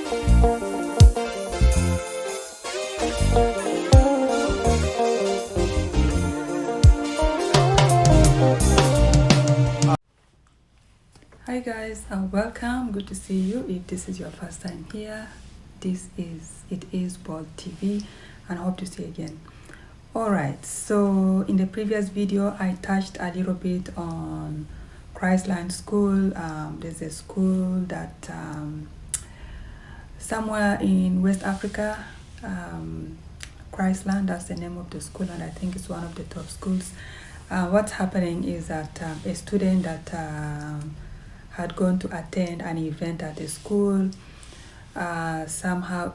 Hi guys, welcome. Good to see you. If this is your first time here, it is Ball TV, and I hope to see you again. Alright, so in the previous video I touched a little bit on Christland School. There's a school that somewhere in West Africa, Christland, that's the name of the school, and I think it's one of the top schools. What's happening is that a student that had gone to attend an event at the school, somehow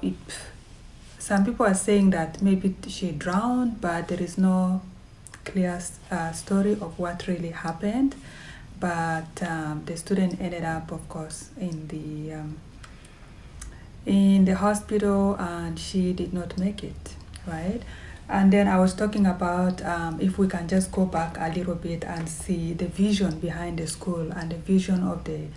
some people are saying that maybe she drowned, but there is no clear story of what really happened. But the student ended up, of course, in the hospital, and she did not make it, right? And then I was talking about if we can just go back a little bit and see the vision behind the school and the vision of the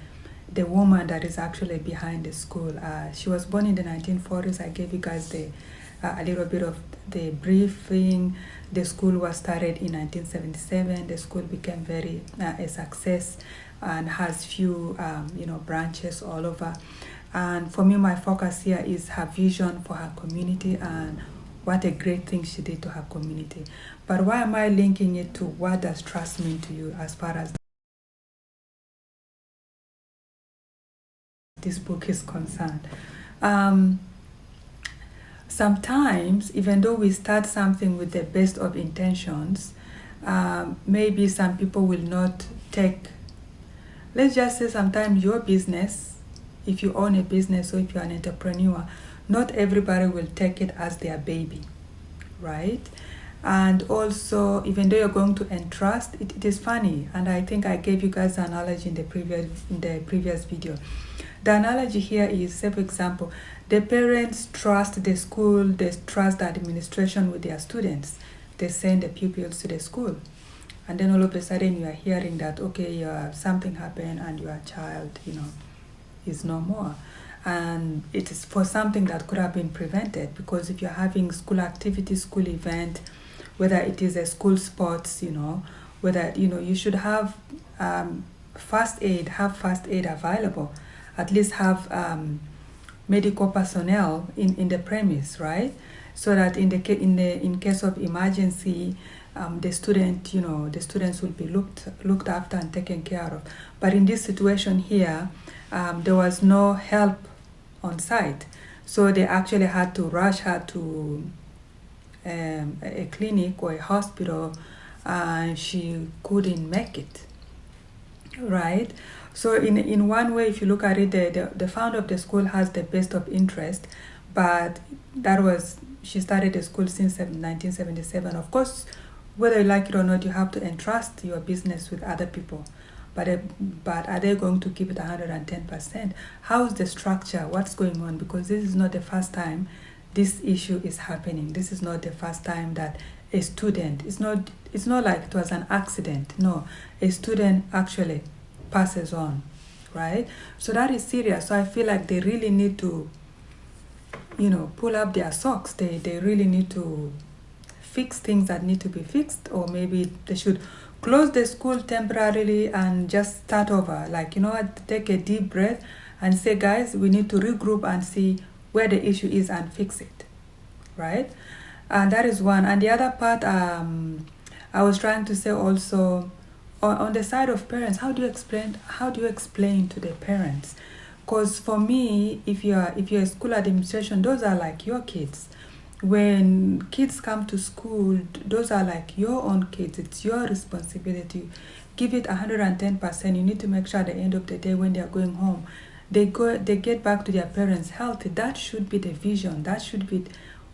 woman that is actually behind the school. She was born in the 1940s. I gave you guys a little bit of the briefing. The school was started in 1977. The school became very a success and has few branches all over. And for me, my focus here is her vision for her community and what a great thing she did to her community. But why am I linking it to what does trust mean to you as far as this book is concerned? Sometimes, even though we start something with the best of intentions, maybe some people will not take, let's just say sometimes your business, if you own a business or if you're an entrepreneur, not everybody will take it as their baby, right? And also, even though you're going to entrust, it is funny, and I think I gave you guys an analogy in the previous video. The analogy here is, say for example, the parents trust the school, they trust the administration with their students. They send the pupils to the school, and then all of a sudden you are hearing that, okay, something happened and your child, is no more. And it is for something that could have been prevented, because if you're having school activity, school event, whether it is a school sports, whether, you should have first aid available, at least have medical personnel in the premise, right? So that in case of emergency, the students will be looked after and taken care of. But in this situation here, there was no help on site, so they actually had to rush her to a clinic or a hospital, and she couldn't make it, right? So in one way, if you look at it, the founder of the school has the best of interest, but she started the school since 1977. Of course, whether you like it or not, you have to entrust your business with other people. But are they going to give it 110%? How's the structure? What's going on? Because this is not the first time this issue is happening. This is not the first time that a student, it's not like it was an accident. No, a student actually passes on, right? So that is serious. So I feel like they really need to, pull up their socks. They really need to fix things that need to be fixed, or maybe they should close the school temporarily and just start over. Take a deep breath and say, guys, we need to regroup and see where the issue is and fix it, right? And that is one. And the other part, I was trying to say also, on the side of parents, how do you explain to the parents? Because for me, if you're a school administration, those are like your kids. When kids come to school, those are like your own kids. It's your responsibility. Give it 110%. You need to make sure at the end of the day, when they are going home, they get back to their parents healthy. That should be the vision. That should be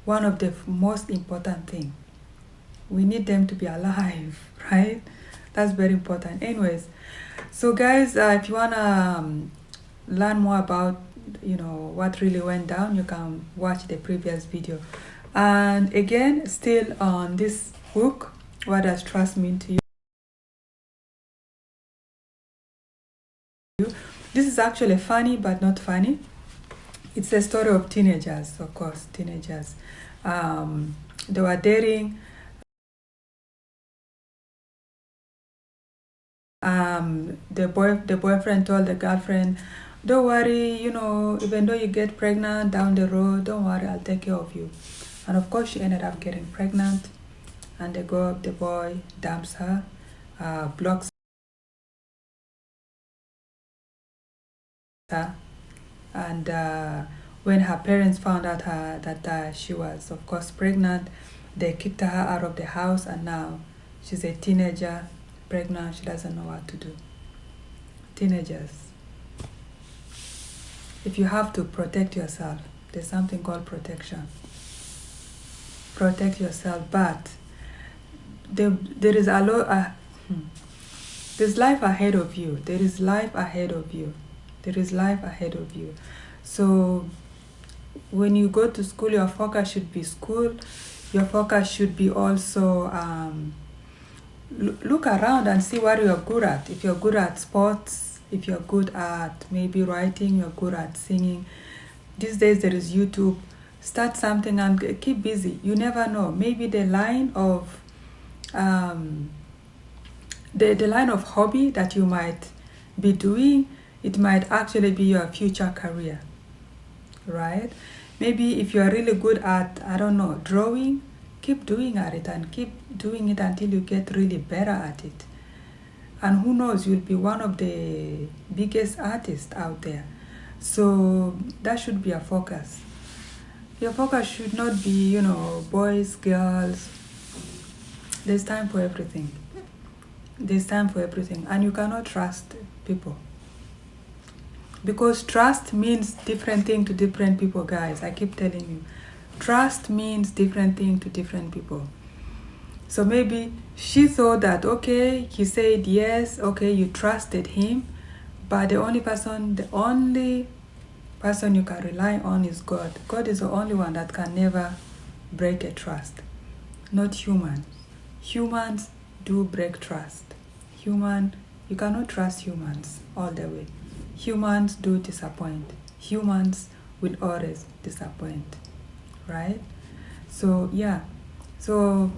one of the most important things. We need them to be alive, right? That's very important. Anyways, so guys, if you wanna learn more about what really went down, you can watch the previous video. And again, still on this book, what does trust mean to you? This is actually funny but not funny. It's a story of teenagers, of course, teenagers. They were dating. The boyfriend told the girlfriend, "Don't worry, even though you get pregnant down the road, don't worry, I'll take care of you." And of course, she ended up getting pregnant. And the boy dumps her, blocks her, and when her parents found out that she was, of course, pregnant, they kicked her out of the house, and now she's a teenager, pregnant. She doesn't know what to do. Teenagers, if you have to protect yourself, there's something called protection. Protect yourself, but there is a lot. There's life ahead of you. There is life ahead of you. There is life ahead of you. So when you go to school, your focus should be school. Your focus should be also look around and see what you're good at. If you're good at sports, if you're good at maybe writing, you're good at singing. These days there is YouTube. Start something and keep busy. You never know. Maybe the line of the line of hobby that you might be doing, it might actually be your future career, right? Maybe if you are really good at, I don't know, drawing, keep doing at it and keep doing it until you get really better at it. And who knows, you'll be one of the biggest artists out there. So that should be a focus. Your focus should not be, boys, girls. There's time for everything. There's time for everything. And you cannot trust people. Because trust means different thing to different people, guys. I keep telling you. Trust means different thing to different people. So maybe she thought that, okay, he said yes, okay, you trusted him, but the only person you can rely on is God. God is the only one that can never break a trust, not human. Humans do break trust. You cannot trust humans all the way. Humans do disappoint. Humans will always disappoint, right? So yeah, so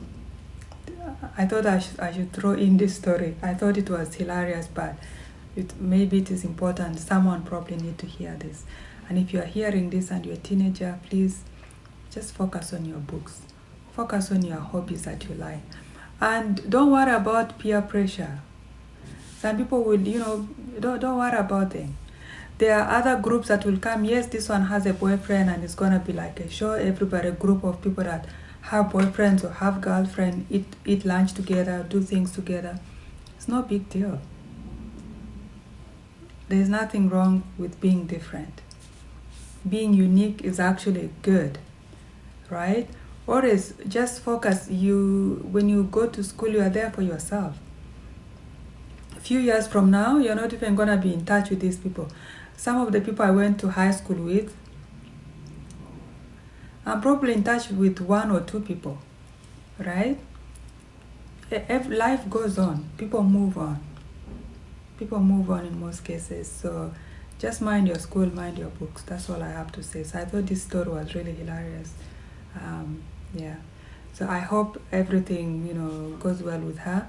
I thought I should throw in this story. I thought it was hilarious, but maybe it is important. Someone probably need to hear this. And if you are hearing this and you're a teenager, please just focus on your books. Focus on your hobbies that you like. And don't worry about peer pressure. Some people will, don't worry about them. There are other groups that will come. Yes, this one has a boyfriend and it's going to be like a show. Everybody, a group of people that have boyfriends or have girlfriends, eat lunch together, do things together. It's no big deal. There's nothing wrong with being different. Being unique is actually good, right? Always just focus. When you go to school, you are there for yourself. A few years from now, you're not even going to be in touch with these people. Some of the people I went to high school with, I'm probably in touch with 1 or 2 people, right? Life goes on. People move on. People move on in most cases. So just mind your school, mind your books. That's all I have to say. So I thought this story was really hilarious. Yeah. So I hope everything, goes well with her.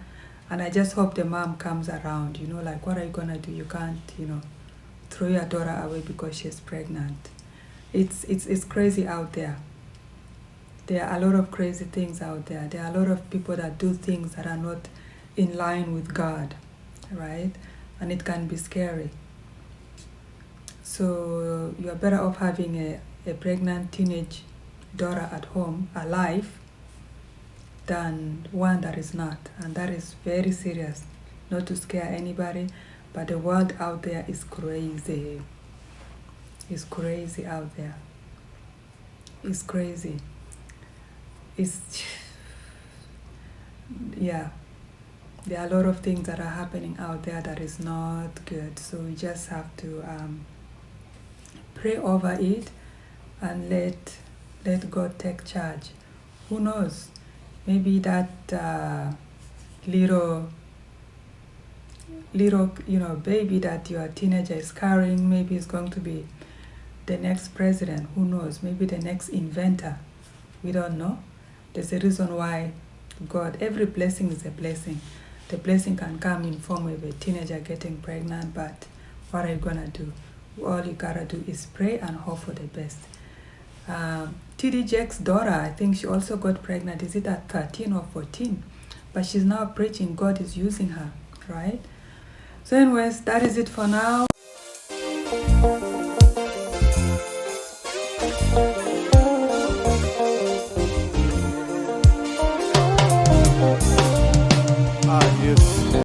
And I just hope the mom comes around, like, what are you going to do? You can't, throw your daughter away because she's pregnant. It's crazy out there. There are a lot of crazy things out there. There are a lot of people that do things that are not in line with God, right? And it can be scary. So you're better off having a pregnant teenage daughter at home, alive, than one that is not. And that is very serious. Not to scare anybody, but the world out there is crazy. It's crazy out there. It's crazy. Yeah. There are a lot of things that are happening out there that is not good. So we just have to pray over it and let God take charge. Who knows? Maybe that little baby that your teenager is carrying, maybe is going to be the next president. Who knows? Maybe the next inventor. We don't know. There's a reason why God, every blessing is a blessing. The blessing can come in form of a teenager getting pregnant, but what are you gonna do? All you gotta do is pray and hope for the best. T.D. Jakes' daughter, I think she also got pregnant. Is it at 13 or 14? But she's now preaching. God is using her, right? So anyways, that is it for now.